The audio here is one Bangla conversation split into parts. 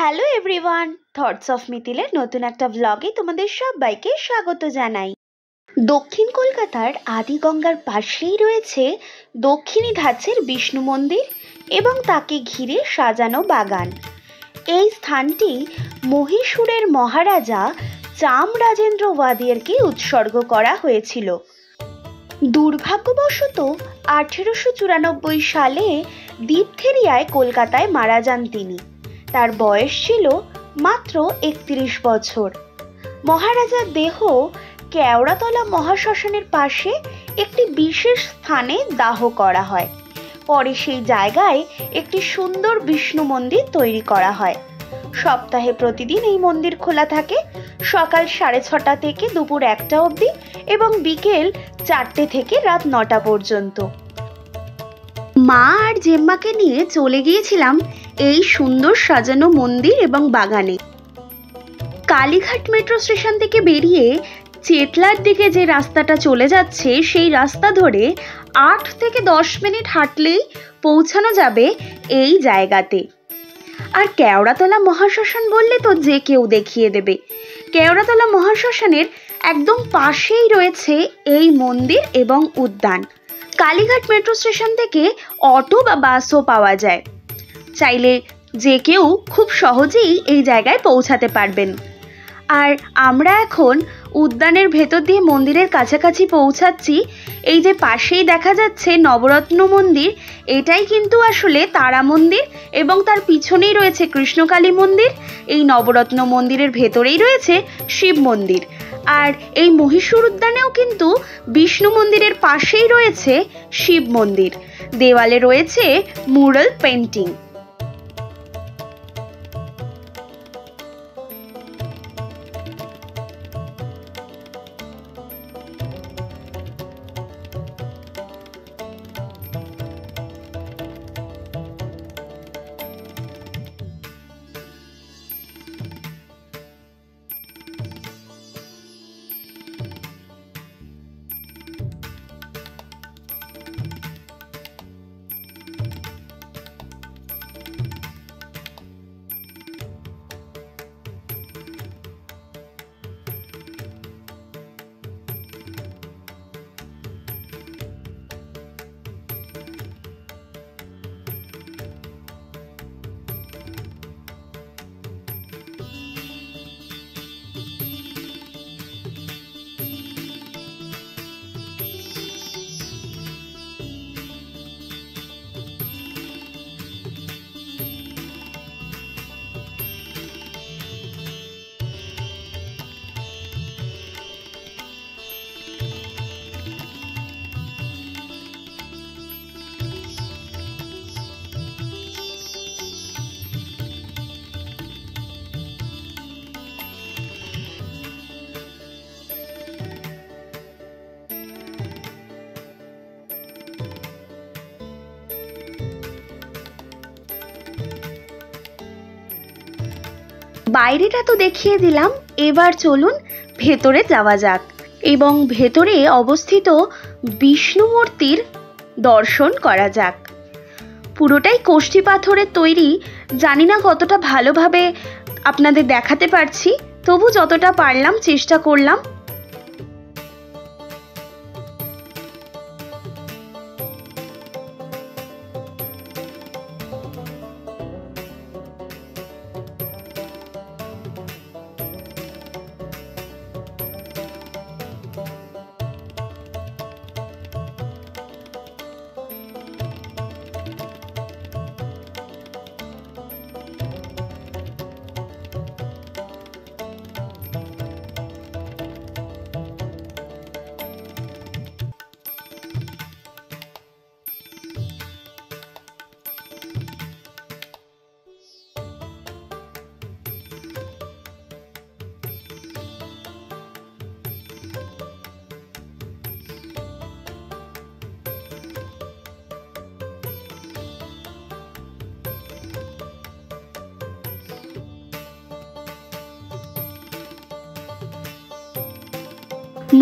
হ্যালো এভরিওয়ান, থটস অফ মিথিলের নতুন একটা ব্লগে তোমাদের সবাইকে স্বাগত জানাই। দক্ষিণ কলকাতার আদিগঙ্গার পাশেই রয়েছে দক্ষিণী ধাঁচের বিষ্ণু মন্দির এবং তাকে ঘিরে সাজানো বাগান। এই স্থানটি মহীশূরের মহারাজা চামরাজেন্দ্র ওয়াদিয়ারকে উৎসর্গ করা হয়েছিল। দুর্ভাগ্যবশত 1894 সালে ডিপথেরিয়ায় কলকাতায় মারা যান তিনি। তার বয়স ছিল মাত্র 31 বছর। মহারাজার দেহ কেওড়াতলা মহাশ্মশানের পাশে একটি বিশেষ স্থানে দাহ করা হয়। পরে সেই জায়গায় একটি সুন্দর বিষ্ণু মন্দির তৈরি করা হয়। সপ্তাহে প্রতিদিন এই মন্দির খোলা থাকে, সকাল 6:30 থেকে দুপুর 1টা অবধি এবং বিকেল 4টে থেকে রাত 9টা পর্যন্ত। মা আর জেম্মাকে নিয়ে চলে গিয়েছিলাম এই সুন্দর সাজানো মন্দির এবং বাগানে। কালীঘাট মেট্রো স্টেশন থেকে বেরিয়ে চেতলার দিকে যে রাস্তাটা চলে যাচ্ছে সেই রাস্তা ধরে 8 থেকে 10 মিনিট হাঁটলেই পৌঁছানো যাবে এই জায়গাতে। আর কেওড়াতলা মহাশ্মশান বললে তো যে কেউ দেখিয়ে দেবে। কেওড়াতলা মহাশ্মশানের একদম পাশেই রয়েছে এই মন্দির এবং উদ্যান। কালীঘাট মেট্রো স্টেশন থেকে অটো বা বাসও পাওয়া যায়। চাইলে যে কেউ খুব সহজেই এই জায়গায় পৌঁছাতে পারবেন। আর আমরা এখন উদ্যানের ভেতর দিয়ে মন্দিরের কাছাকাছি পৌঁছাচ্ছি। এই যে পাশেই দেখা যাচ্ছে নবরত্ন মন্দির, এটাই কিন্তু আসলে তারা মন্দির এবং তার পিছনেই রয়েছে কৃষ্ণকালী মন্দির। এই নবরত্ন মন্দিরের ভেতরেই রয়েছে শিব মন্দির। আর এই মহীশূর উদ্যানেও কিন্তু বিষ্ণু মন্দিরের পাশেই রয়েছে শিব মন্দির। দেওয়ালে রয়েছে মুরাল পেন্টিং। বাইরেটা তো দেখিয়ে দিলাম, এবার চলুন ভেতরে যাওয়া যাক এবং ভেতরে অবস্থিত বিষ্ণু মূর্তির দর্শন করা যাক। পুরোটাই কোষ্ঠী পাথরের তৈরি। জানি না কতটা ভালোভাবে আপনাদের দেখাতে পারছি, তবু যতটা পারলাম চেষ্টা করলাম।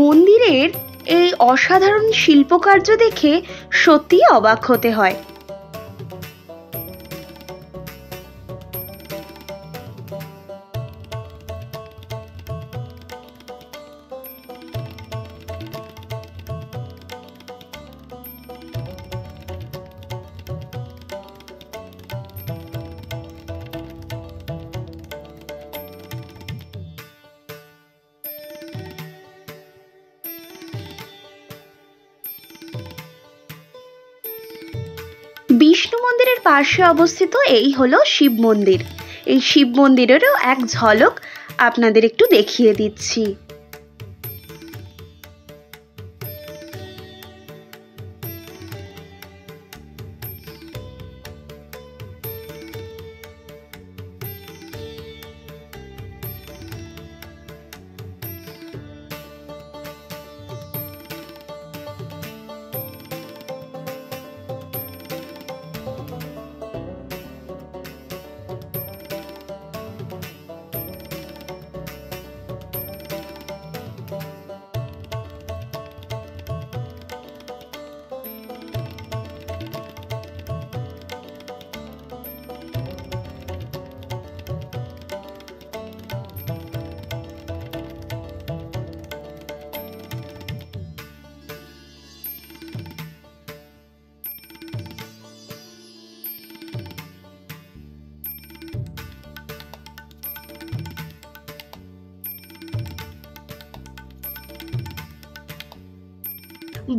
মন্দিরের এই অসাধারণ শিল্পকার্য দেখে সত্যিই অবাক হতে হয়। বিষ্ণু মন্দিরের পাশে অবস্থিত এই হলো শিব মন্দির। এই শিব মন্দিরেরও এক ঝলক আপনাদের একটু দেখিয়ে দিচ্ছি।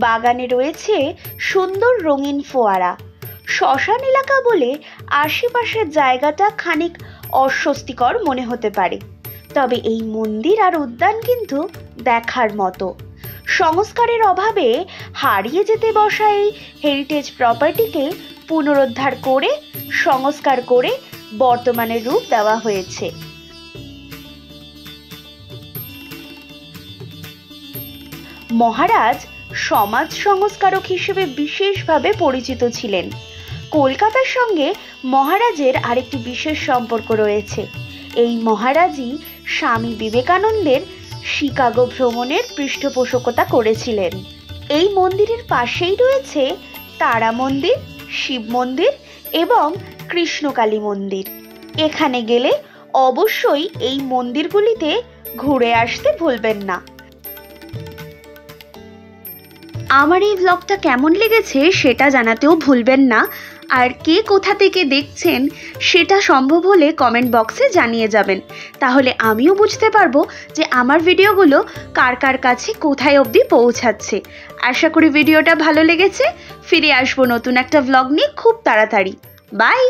বাগানে রয়েছে সুন্দর রঙিন ফোয়ারা। শ্মশান এলাকা বলে আশেপাশের জায়গাটা খানিক অস্বস্তিকর মনে হতে পারে, তবে এই মন্দির আর উদ্যান কিন্তু দেখার মতো। সংস্কারের অভাবে হারিয়ে যেতে বসা এই হেরিটেজ প্রপার্টিকে পুনরুদ্ধার করে সংস্কার করে বর্তমানে রূপ দেওয়া হয়েছে। মহারাজ সমাজ সংস্কারক হিসেবে বিশেষভাবে পরিচিত ছিলেন। কলকাতার সঙ্গে মহারাজের আরেকটি বিশেষ সম্পর্ক রয়েছে। এই মহারাজই স্বামী বিবেকানন্দের শিকাগো ভ্রমণের পৃষ্ঠপোষকতা করেছিলেন। এই মন্দিরের পাশেই রয়েছে তারা মন্দির, শিব মন্দির এবং কৃষ্ণকালী মন্দির। এখানে গেলে অবশ্যই এই মন্দিরগুলিতে ঘুরে আসতে ভুলবেন না। আমার এই ব্লগটা কেমন লেগেছে সেটা জানাতেও ভুলবেন না। আর কে কোথা থেকে দেখছেন সেটা সম্ভব হলে কমেন্ট বক্সে জানিয়ে যাবেন, তাহলে আমিও বুঝতে পারবো যে আমার ভিডিওগুলো কার কার কাছে কোথায় অবধি পৌঁছাচ্ছে। আশা করি ভিডিওটা ভালো লেগেছে। ফিরে আসবো নতুন একটা ব্লগ নিয়ে খুব তাড়াতাড়ি। বাই।